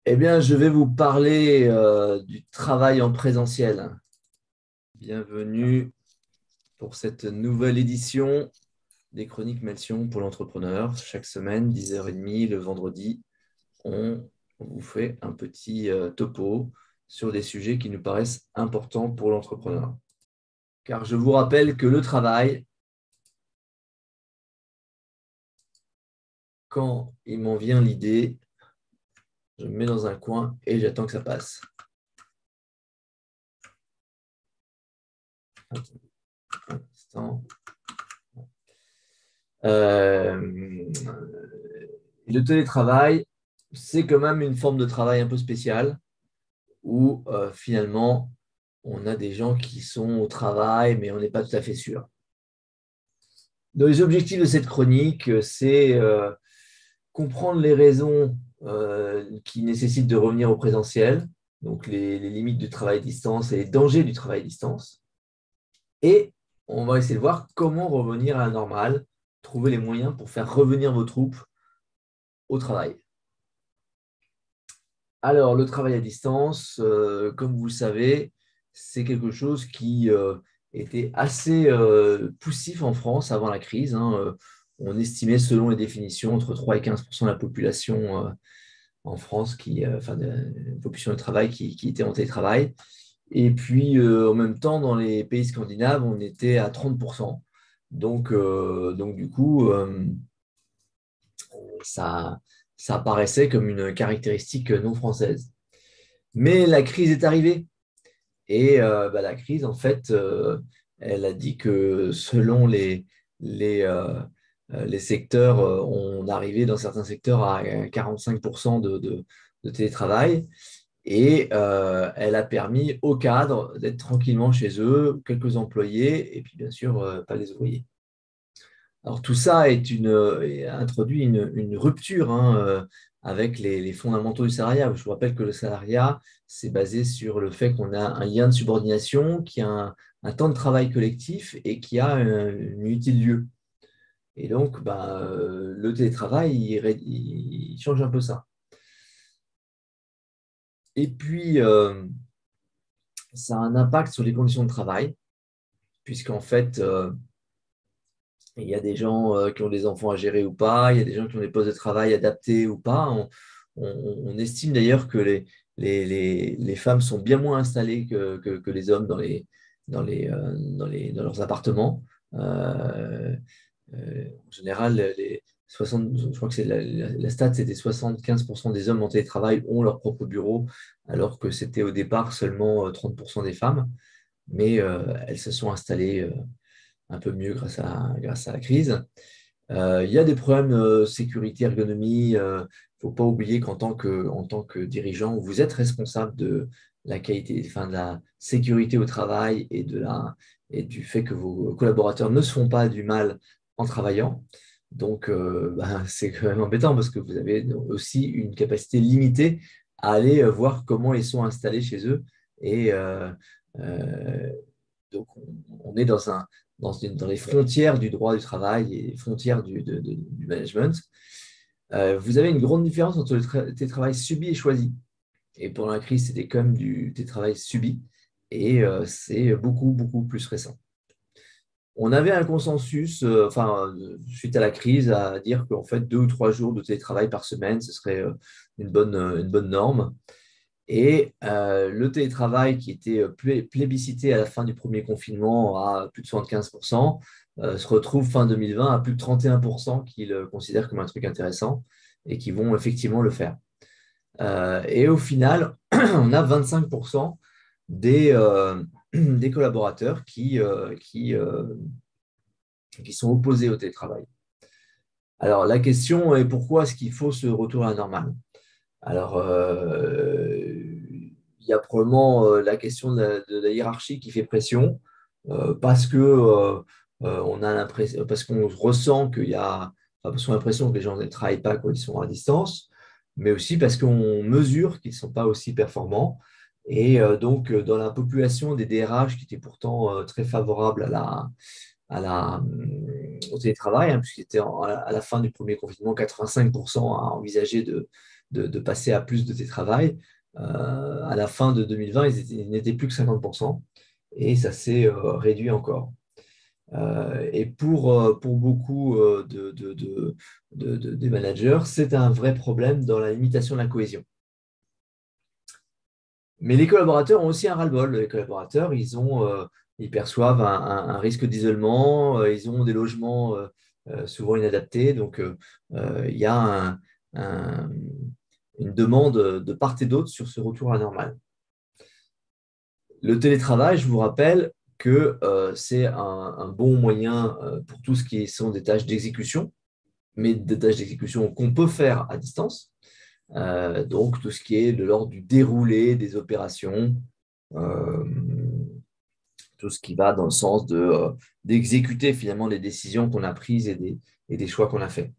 Eh bien, je vais vous parler du travail en présentiel. Bienvenue pour cette nouvelle édition des Chroniques Melchion pour l'entrepreneur. Chaque semaine, 10h30, le vendredi, on vous fait un petit topo sur des sujets qui nous paraissent importants pour l'entrepreneur. Car je vous rappelle que le travail, quand il m'en vient l'idée, je me mets dans un coin et j'attends que ça passe. Un instant. Le télétravail, c'est quand même une forme de travail un peu spéciale où finalement, on a des gens qui sont au travail, mais on n'est pas tout à fait sûr. Donc, les objectifs de cette chronique, c'est comprendre les raisons qui nécessitent de revenir au présentiel, donc les limites du travail à distance et les dangers du travail à distance. Et on va essayer de voir comment revenir à la normale, trouver les moyens pour faire revenir vos troupes au travail. Alors, le travail à distance, comme vous le savez, c'est quelque chose qui était assez poussif en France avant la crise, hein. On estimait, selon les définitions, entre 3 et 15% de la population en France, enfin, de la population de travail qui était en télétravail. Et puis, en même temps, dans les pays scandinaves, on était à 30%. Donc du coup, ça, ça apparaissait comme une caractéristique non française. Mais la crise est arrivée. Et la crise, en fait, elle a dit que selon les secteurs, on arrivait dans certains secteurs à 45% de télétravail. Et elle a permis aux cadres d'être tranquillement chez eux, quelques employés, et puis bien sûr, pas les ouvriers. Alors tout ça a introduit une rupture, hein, avec les fondamentaux du salariat. Je vous rappelle que le salariat, c'est basé sur le fait qu'on a un lien de subordination, qui a un temps de travail collectif et qui a une unité de lieu. Et donc, le télétravail, il change un peu ça. Et puis, ça a un impact sur les conditions de travail, puisqu'en fait, il y a des gens qui ont des enfants à gérer ou pas, il y a des gens qui ont des postes de travail adaptés ou pas. On estime d'ailleurs que les femmes sont bien moins installées que les hommes dans leurs appartements. Euh, En général, 60, je crois que la stat, c'était 75% des hommes en télétravail ont leur propre bureau, alors que c'était au départ seulement 30% des femmes. Mais elles se sont installées un peu mieux grâce à la crise. Il y a des problèmes sécurité, ergonomie. Il ne faut pas oublier en tant que dirigeant, vous êtes responsable de la qualité, enfin, de la sécurité au travail et du fait que vos collaborateurs ne se font pas du mal en travaillant. Donc, c'est quand même embêtant parce que vous avez aussi une capacité limitée à aller voir comment ils sont installés chez eux. Et euh, donc, on est dans les frontières du droit du travail et les frontières du management. Vous avez une grande différence entre le télétravail subi et choisi. Et pendant la crise, c'était quand même du télétravail subi. Et c'est beaucoup, beaucoup plus récent. On avait un consensus, suite à la crise, à dire qu'en fait, 2 ou 3 jours de télétravail par semaine, ce serait une bonne norme. Et le télétravail qui était plébiscité à la fin du premier confinement à plus de 75%, se retrouve fin 2020 à plus de 31% qui le considèrent comme un truc intéressant et qui vont effectivement le faire. Et au final, on a 25% des collaborateurs qui sont opposés au télétravail. Alors la question est pourquoi est-ce qu'il faut ce retour à la normale? Alors, il y a probablement la question de la hiérarchie qui fait pression, parce que on a l'impression, parce qu'on ressent qu'il y a, enfin, parce qu'on a l'impression que les gens ne travaillent pas quand ils sont à distance, mais aussi parce qu'on mesure qu'ils ne sont pas aussi performants. Et donc, dans la population des DRH qui étaient pourtant très favorables au télétravail, hein, puisqu'il était à la fin du premier confinement, 85% à envisager de passer à plus de télétravail. À la fin de 2020, ils n'étaient plus que 50% et ça s'est réduit encore. Et pour beaucoup des managers, c'est un vrai problème dans la limitation de la cohésion. Mais les collaborateurs ont aussi un ras-le-bol. Les collaborateurs, ils perçoivent un risque d'isolement, ils ont des logements souvent inadaptés. Donc, il y a une demande de part et d'autre sur ce retour à la normale. Le télétravail, je vous rappelle que c'est un bon moyen pour tout ce qui sont des tâches d'exécution, mais des tâches d'exécution qu'on peut faire à distance. Donc, tout ce qui est de l'ordre du déroulé des opérations, tout ce qui va dans le sens d'exécuter finalement les décisions qu'on a prises et des choix qu'on a faits.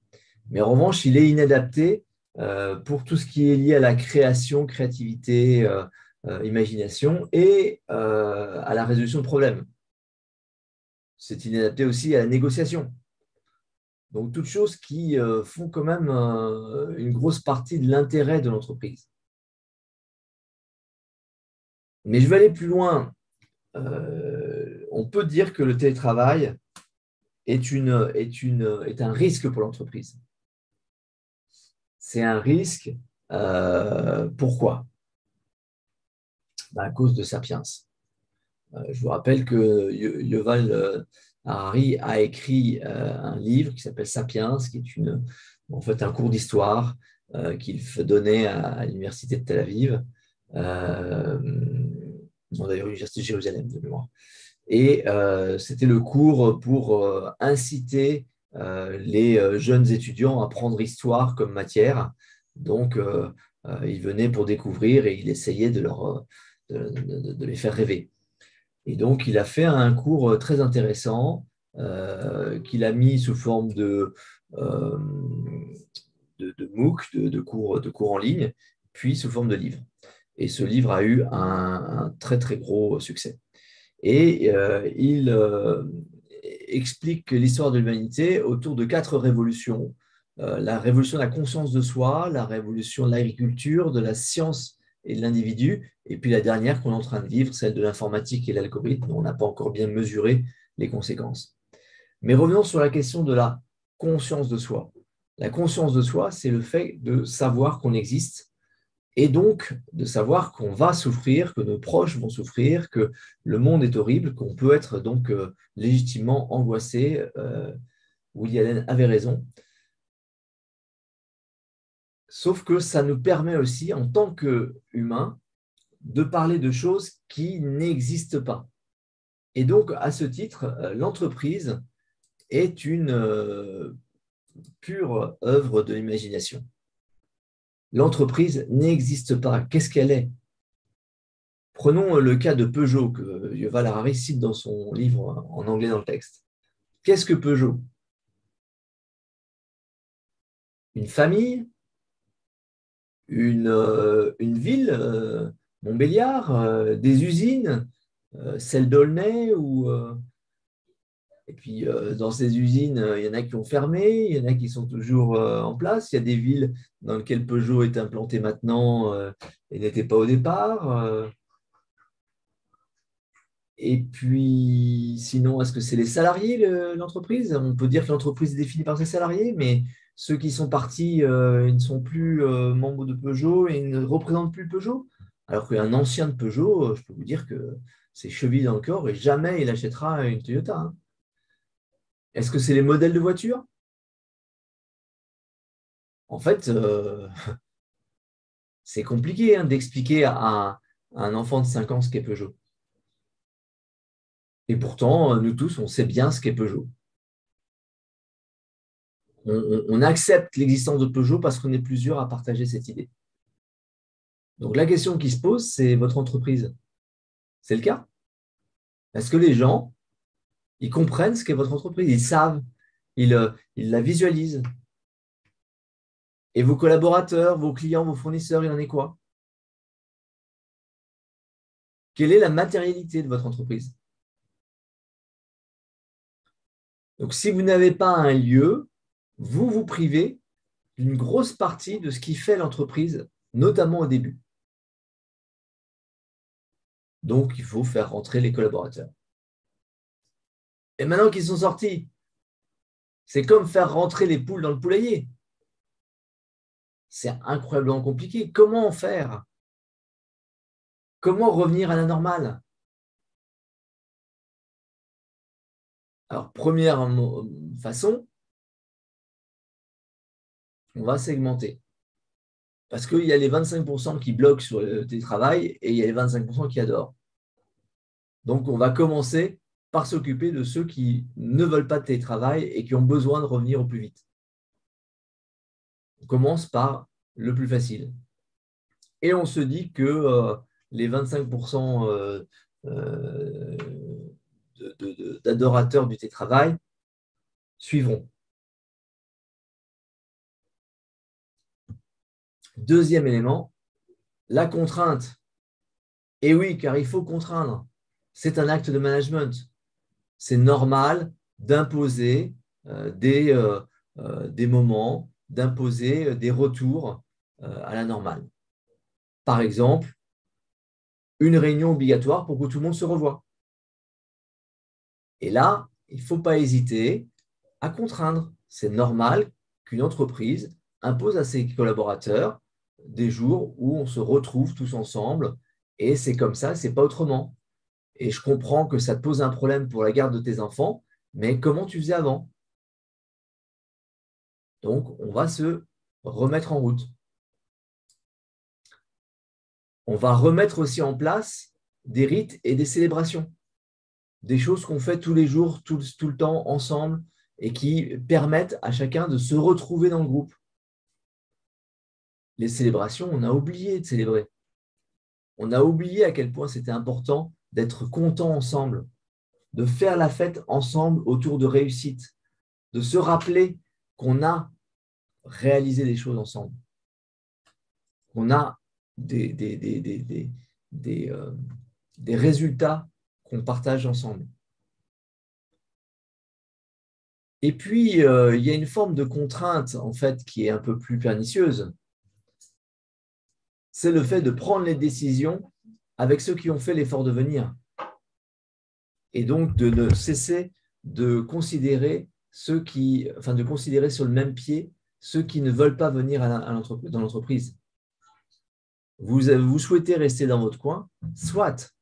Mais en revanche, il est inadapté pour tout ce qui est lié à la création, créativité, imagination et à la résolution de problèmes. C'est inadapté aussi à la négociation. Donc, toutes choses qui font quand même une grosse partie de l'intérêt de l'entreprise. Mais je vais aller plus loin. On peut dire que le télétravail est un risque pour l'entreprise. C'est un risque. Pourquoi? À cause de Sapiens. Je vous rappelle que Yuval Harari a écrit un livre qui s'appelle Sapiens, qui est en fait un cours d'histoire qu'il donnait à l'université de Tel Aviv, d'ailleurs l'université de Jérusalem de mémoire. Et c'était le cours pour inciter les jeunes étudiants à prendre histoire comme matière. Donc, ils venaient pour découvrir et il essayait de les faire rêver. Et donc, il a fait un cours très intéressant qu'il a mis sous forme de MOOC, de cours en ligne, puis sous forme de livre. Et ce livre a eu un très, très gros succès. Et il explique l'histoire de l'humanité autour de 4 révolutions. La révolution de la conscience de soi, la révolution de l'agriculture, de la science et de l'individu, et puis la dernière qu'on est en train de vivre, celle de l'informatique et l'algorithme, dont on n'a pas encore bien mesuré les conséquences. Mais revenons sur la question de la conscience de soi. La conscience de soi, c'est le fait de savoir qu'on existe et donc de savoir qu'on va souffrir, que nos proches vont souffrir, que le monde est horrible, qu'on peut être donc légitimement angoissé. Woody Allen avait raison. Sauf que ça nous permet aussi, en tant qu'humains, de parler de choses qui n'existent pas. Et donc, à ce titre, l'entreprise est une pure œuvre de l'imagination. L'entreprise n'existe pas. Qu'est-ce qu'elle est? Prenons le cas de Peugeot, que Yuval Harari cite dans son livre en anglais dans le texte. Qu'est-ce que Peugeot? Une famille? Une ville? Montbéliard? Des usines? Celle d'Aulnay Et puis, dans ces usines, il y en a qui ont fermé, il y en a qui sont toujours en place. Il y a des villes dans lesquelles Peugeot est implanté maintenant et n'était pas au départ. Et puis, sinon, est-ce que c'est les salariés, l'entreprise? On peut dire que l'entreprise est définie par ses salariés, mais ceux qui sont partis, ils ne sont plus membres de Peugeot et ils ne représentent plus Peugeot. Alors qu'un ancien de Peugeot, je peux vous dire que c'est chevillé dans le corps et jamais il achètera une Toyota. Hein. Est-ce que c'est les modèles de voitures? En fait, c'est compliqué d'expliquer à un enfant de 5 ans ce qu'est Peugeot. Et pourtant, nous tous, on sait bien ce qu'est Peugeot. On accepte l'existence de Peugeot parce qu'on est plusieurs à partager cette idée. Donc la question qui se pose, c'est votre entreprise. C'est le cas? Est-ce que les gens, ils comprennent ce qu'est votre entreprise? Ils savent, ils la visualisent. Et vos collaborateurs, vos clients, vos fournisseurs, il en est quoi? Quelle est la matérialité de votre entreprise? Donc si vous n'avez pas un lieu, vous vous privez d'une grosse partie de ce qui fait l'entreprise, notamment au début. Donc, il faut faire rentrer les collaborateurs. Et maintenant qu'ils sont sortis, c'est comme faire rentrer les poules dans le poulailler. C'est incroyablement compliqué. Comment faire? Comment revenir à la normale? Alors, première façon, on va segmenter. Parce qu'il y a les 25% qui bloquent sur le télétravail et il y a les 25% qui adorent. Donc, on va commencer par s'occuper de ceux qui ne veulent pas de télétravail et qui ont besoin de revenir au plus vite. On commence par le plus facile. Et on se dit que les 25% d'adorateurs du télétravail suivront. Deuxième élément, la contrainte. Et oui, car il faut contraindre. C'est un acte de management. C'est normal d'imposer des moments, d'imposer des retours à la normale. Par exemple, une réunion obligatoire pour que tout le monde se revoie. Et là, il ne faut pas hésiter à contraindre. C'est normal qu'une entreprise impose à ses collaborateurs des jours où on se retrouve tous ensemble et c'est comme ça, c'est pas autrement. Et je comprends que ça te pose un problème pour la garde de tes enfants, mais comment tu faisais avant? Donc, on va se remettre en route. On va remettre aussi en place des rites et des célébrations, des choses qu'on fait tous les jours, tout le temps, ensemble, et qui permettent à chacun de se retrouver dans le groupe. Les célébrations, on a oublié de célébrer. On a oublié à quel point c'était important d'être content ensemble, de faire la fête ensemble autour de réussite, de se rappeler qu'on a réalisé des choses ensemble, qu'on a des résultats qu'on partage ensemble. Et puis, il y a une forme de contrainte, en fait, qui est un peu plus pernicieuse. C'est le fait de prendre les décisions avec ceux qui ont fait l'effort de venir. Et donc, de ne cesser de considérer de considérer sur le même pied ceux qui ne veulent pas venir dans l'entreprise. Vous souhaitez rester dans votre coin, soit,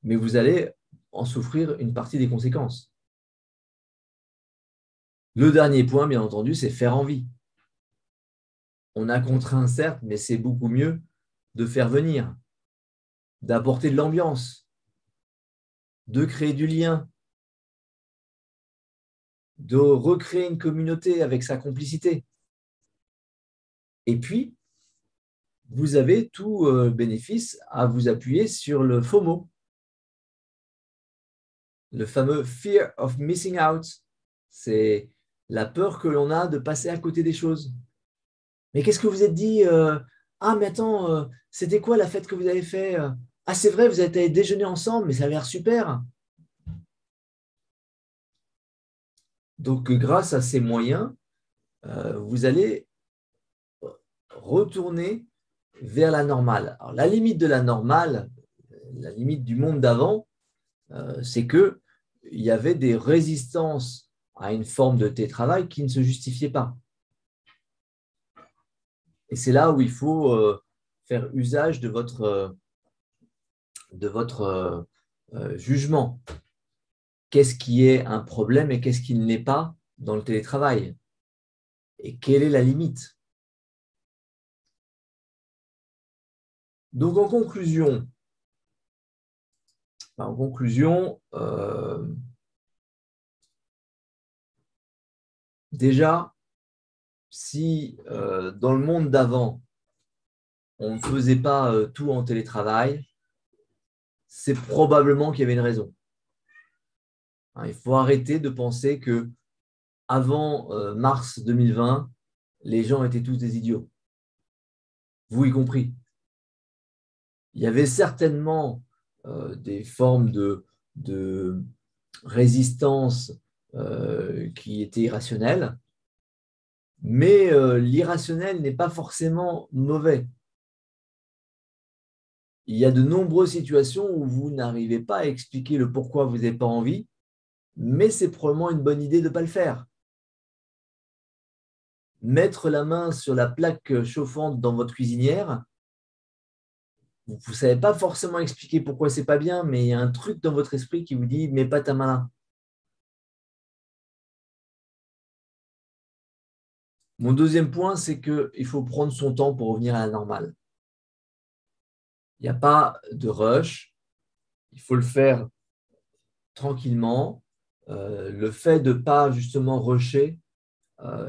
mais vous allez en souffrir une partie des conséquences. Le dernier point, bien entendu, c'est faire envie. On a contraint, certes, mais c'est beaucoup mieux de faire venir, d'apporter de l'ambiance, de créer du lien, de recréer une communauté avec sa complicité. Et puis, vous avez tout bénéfice à vous appuyer sur le FOMO, le fameux Fear of Missing Out. C'est la peur que l'on a de passer à côté des choses. Mais qu'est-ce que vous êtes dit ah, mais attends, c'était quoi la fête que vous avez fait ah, c'est vrai, vous êtes allés déjeuner ensemble, mais ça a l'air super. Donc, grâce à ces moyens, vous allez retourner vers la normale. Alors, la limite de la normale, la limite du monde d'avant, c'est qu'il y avait des résistances à une forme de télétravail qui ne se justifiait pas. Et c'est là où il faut faire usage de votre jugement. Qu'est-ce qui est un problème et qu'est-ce qui ne l'est pas dans le télétravail? Et quelle est la limite? Donc, en conclusion, déjà, si dans le monde d'avant, on ne faisait pas tout en télétravail, c'est probablement qu'il y avait une raison. Il faut arrêter de penser que avant mars 2020, les gens étaient tous des idiots, vous y compris. Il y avait certainement des formes de résistance qui étaient irrationnelles, Mais l'irrationnel n'est pas forcément mauvais. Il y a de nombreuses situations où vous n'arrivez pas à expliquer le pourquoi vous n'avez pas envie, mais c'est probablement une bonne idée de ne pas le faire. Mettre la main sur la plaque chauffante dans votre cuisinière, vous ne savez pas forcément expliquer pourquoi c'est pas bien, mais il y a un truc dans votre esprit qui vous dit mets pas ta main là. Mon deuxième point, c'est qu'il faut prendre son temps pour revenir à la normale. Il n'y a pas de rush, il faut le faire tranquillement. Le fait de ne pas justement rusher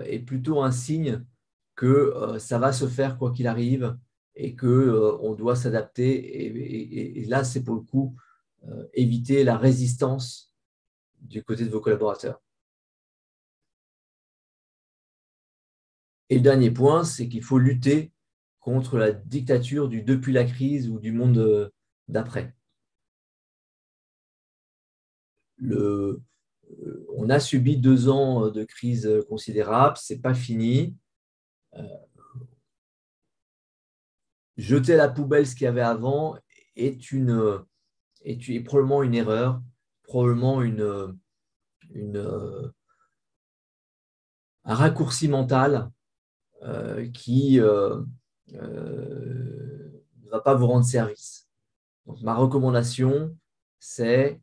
est plutôt un signe que ça va se faire quoi qu'il arrive et que on doit s'adapter. Et là, c'est pour le coup éviter la résistance du côté de vos collaborateurs. Et le dernier point, c'est qu'il faut lutter contre la dictature du depuis la crise ou du monde d'après. On a subi 2 ans de crise considérable, ce n'est pas fini. Jeter à la poubelle ce qu'il y avait avant est probablement une erreur, probablement un raccourci mental qui ne va pas vous rendre service. Donc, ma recommandation, c'est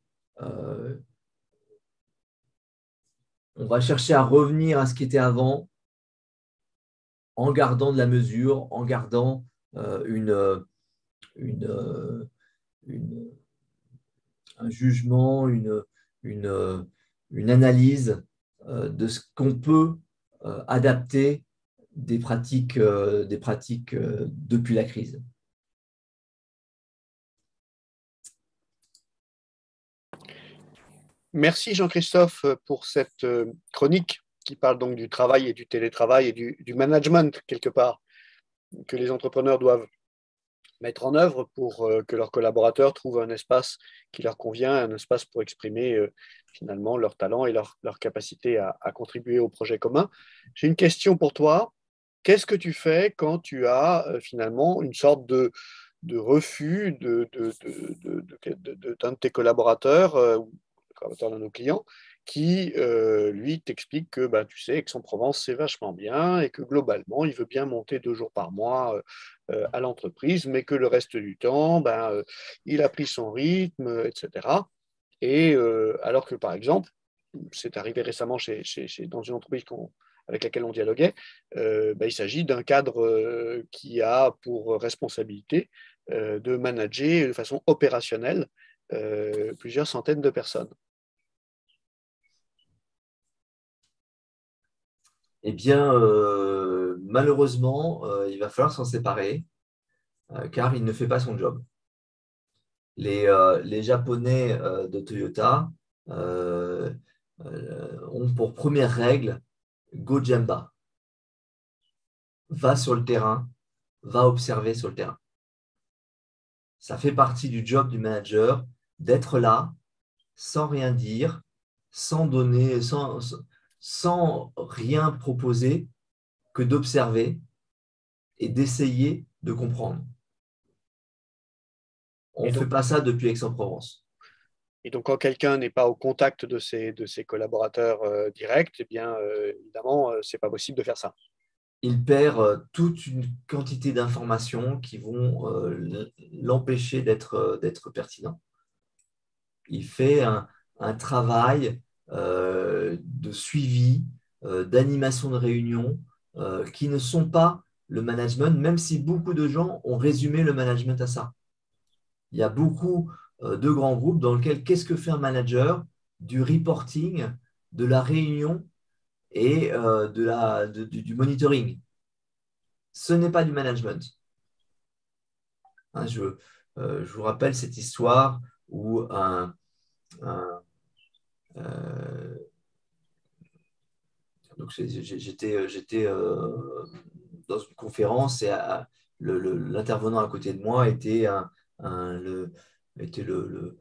on va chercher à revenir à ce qui était avant en gardant de la mesure, en gardant une, une, un jugement, une, une analyse de ce qu'on peut adapter des pratiques depuis la crise. Merci Jean-Christophe pour cette chronique qui parle donc du travail et du télétravail et du management quelque part que les entrepreneurs doivent mettre en œuvre pour que leurs collaborateurs trouvent un espace qui leur convient, un espace pour exprimer finalement leur talent et leur capacité à contribuer au projet commun. J'ai une question pour toi. Qu'est-ce que tu fais quand tu as finalement une sorte de refus d'un de tes collaborateurs ou collaborateurs de nos clients qui, lui, t'explique que bah, tu sais, Aix-en-Provence, c'est vachement bien et que globalement, il veut bien monter 2 jours par mois à l'entreprise, mais que le reste du temps, ben, il a pris son rythme, etc. Et alors que, par exemple, c'est arrivé récemment dans une entreprise avec laquelle on dialoguait, ben, il s'agit d'un cadre qui a pour responsabilité de manager de façon opérationnelle plusieurs centaines de personnes. Eh bien, malheureusement, il va falloir s'en séparer car il ne fait pas son job. Les Japonais de Toyota ont pour première règle Go-Jamba. Va sur le terrain, va observer sur le terrain. Ça fait partie du job du manager d'être là sans rien dire, sans donner, sans rien proposer que d'observer et d'essayer de comprendre. On Et ne fait donc, pas ça depuis Aix-en-Provence. et donc quand quelqu'un n'est pas au contact de ses collaborateurs directs, eh bien, évidemment, c'est pas possible de faire ça. Il perd toute une quantité d'informations qui vont l'empêcher d'être pertinent. Il fait un travail de suivi, d'animation de réunion, qui ne sont pas le management, même si beaucoup de gens ont résumé le management à ça. Il y a beaucoup de grands groupes dans lesquels qu'est-ce que fait un manager? Du reporting, de la réunion et du monitoring. Ce n'est pas du management. Hein, je vous rappelle cette histoire où un, euh, donc j'étais dans une conférence et l'intervenant à côté de moi était, était le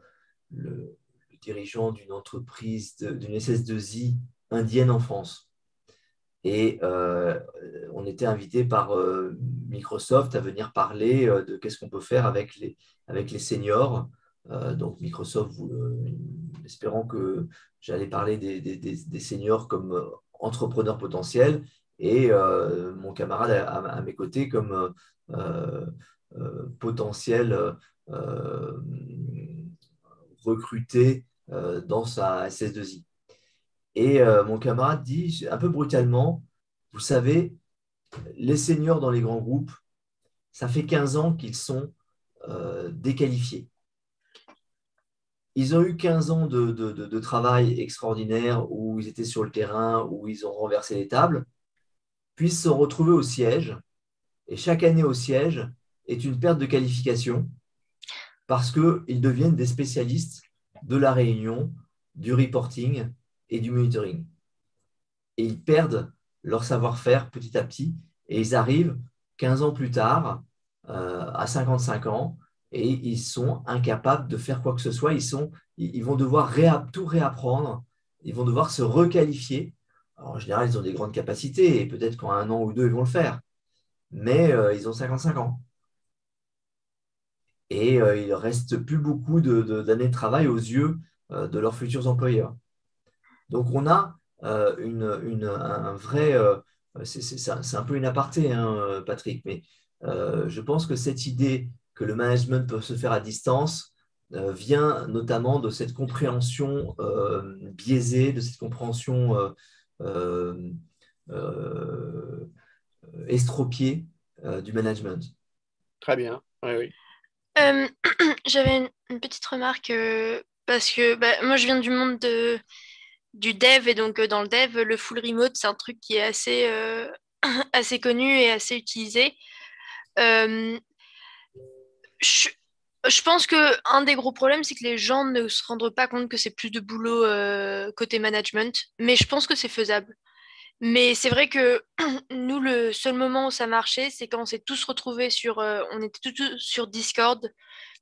dirigeant d'une entreprise, d'une SS2I indienne en France. Et on était invité par Microsoft à venir parler de qu'est-ce qu'on peut faire avec les seniors. Donc Microsoft, espérant que j'allais parler des seniors comme entrepreneurs potentiels et mon camarade à mes côtés comme euh, potentiel euh, recruté dans sa SS2I. Et mon camarade dit un peu brutalement, vous savez, les seniors dans les grands groupes, ça fait 15 ans qu'ils sont déqualifiés. Ils ont eu 15 ans de travail extraordinaire où ils étaient sur le terrain, où ils ont renversé les tables, puis se sont retrouvés au siège. Et chaque année au siège est une perte de qualification parce qu'ils deviennent des spécialistes de la réunion, du reporting et du monitoring. Et ils perdent leur savoir-faire petit à petit et ils arrivent 15 ans plus tard, à 55 ans, et ils sont incapables de faire quoi que ce soit. Ils vont devoir tout réapprendre, ils vont devoir se requalifier. Alors, en général, ils ont des grandes capacités et peut-être qu'en un an ou deux, ils vont le faire, mais ils ont 55 ans. Et il ne reste plus beaucoup d'années de travail aux yeux de leurs futurs employeurs. Donc, on a un vrai. C'est un peu une aparté, hein, Patrick, mais je pense que cette idée que le management peut se faire à distance vient notamment de cette compréhension biaisée, de cette compréhension euh, euh, estropiée du management. Très bien. Oui, oui. Euh, J'avais une petite remarque parce que bah, moi je viens du monde du dev et donc dans le dev, le full remote c'est un truc qui est assez connu et assez utilisé. Euh, je, je pense que un des gros problèmes c'est que les gens ne se rendent pas compte que c'est plus de boulot côté management, mais je pense que c'est faisable. Mais c'est vrai que nous, le seul moment où ça marchait, c'est quand on s'est tous retrouvés on était tous sur Discord,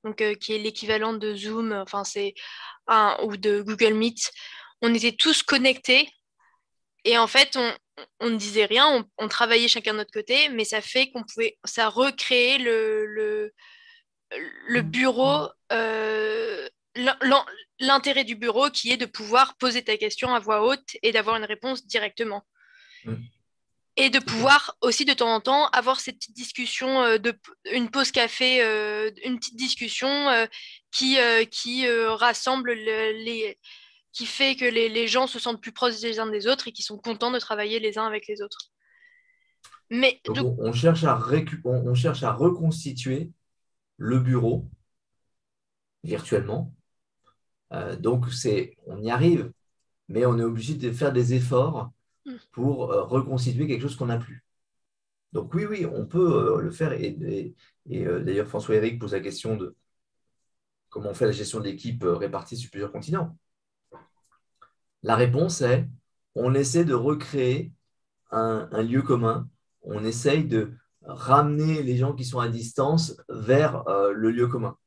donc qui est l'équivalent de Zoom, enfin ou de Google Meet. On était tous connectés et en fait, on ne disait rien, on travaillait chacun de notre côté, mais ça recréait le bureau, l'intérêt du bureau qui est de pouvoir poser ta question à voix haute et d'avoir une réponse directement. Mm. Et de Tout à fait. pouvoir aussi de temps en temps avoir cette petite discussion, une pause café, une petite discussion qui rassemble qui fait que les gens se sentent plus proches les uns des autres et qui sont contents de travailler les uns avec les autres. Mais Donc, donc, on cherche à reconstituer le bureau virtuellement. Donc, on y arrive, mais on est obligé de faire des efforts pour reconstituer quelque chose qu'on n'a plus. Donc oui, oui, on peut le faire. D'ailleurs, François-Éric pose la question de comment on fait la gestion d'équipes réparties sur plusieurs continents. La réponse est, on essaie de recréer un lieu commun. On essaye de ramener les gens qui sont à distance vers le lieu commun.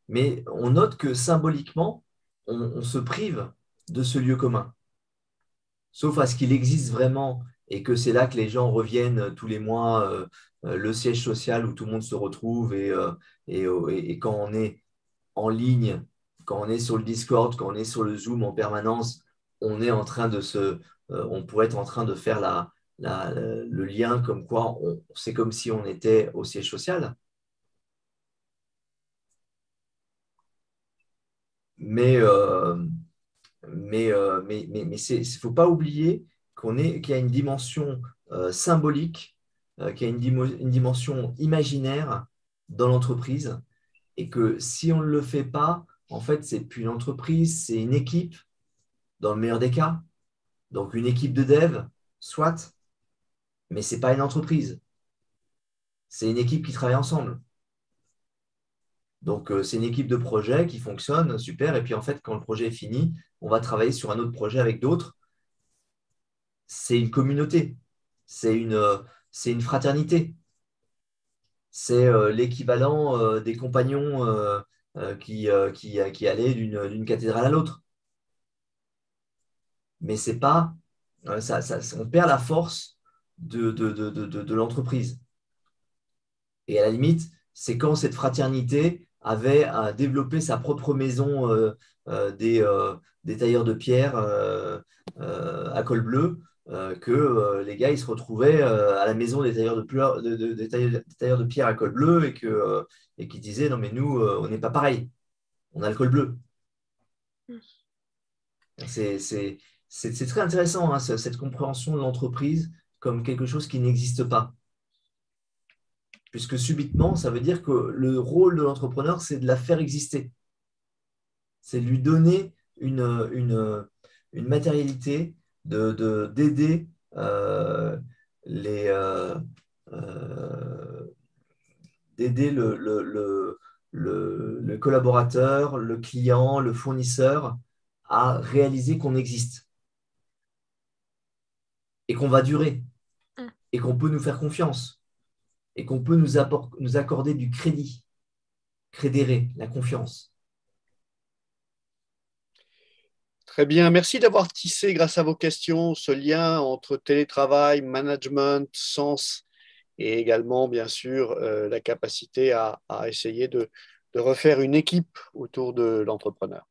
Mais on note que symboliquement, on se prive de ce lieu commun. Sauf à ce qu'il existe vraiment et que c'est là que les gens reviennent tous les mois, le siège social où tout le monde se retrouve et quand on est en ligne, quand on est sur le Discord, quand on est sur le Zoom en permanence, on est en train on pourrait être en train de faire le lien comme quoi c'est comme si on était au siège social. Mais il ne faut pas oublier qu'il y a une dimension symbolique, qu'il y a une dimension imaginaire dans l'entreprise et que si on ne le fait pas, en fait, c'est plus une entreprise, c'est une équipe, dans le meilleur des cas. Donc, une équipe de dev, soit, mais ce n'est pas une entreprise. C'est une équipe qui travaille ensemble. Donc, c'est une équipe de projet qui fonctionne, super. Et puis, en fait, quand le projet est fini, on va travailler sur un autre projet avec d'autres. C'est une communauté, c'est une fraternité, c'est l'équivalent des compagnons qui allaient d'une cathédrale à l'autre. Mais ce n'est pas on perd la force de l'entreprise. Et à la limite, c'est quand cette fraternité avait développé sa propre maison des tailleurs de pierre à col bleu, que les gars ils se retrouvaient à la maison des tailleurs des tailleurs de pierre à col bleu et qui disaient non mais nous on n'est pas pareil, on a le col bleu. C'est très intéressant hein, cette compréhension de l'entreprise comme quelque chose qui n'existe pas. Puisque subitement, ça veut dire que le rôle de l'entrepreneur, c'est de la faire exister. C'est de lui donner une matérialité, d'aider d'aider le collaborateur, le client, le fournisseur à réaliser qu'on existe et qu'on va durer et qu'on peut nous faire confiance et qu'on peut nous accorder du crédit, crédérer, la confiance. Très bien, merci d'avoir tissé, grâce à vos questions, ce lien entre télétravail, management, sens et également, bien sûr, la capacité à essayer de refaire une équipe autour de l'entrepreneur.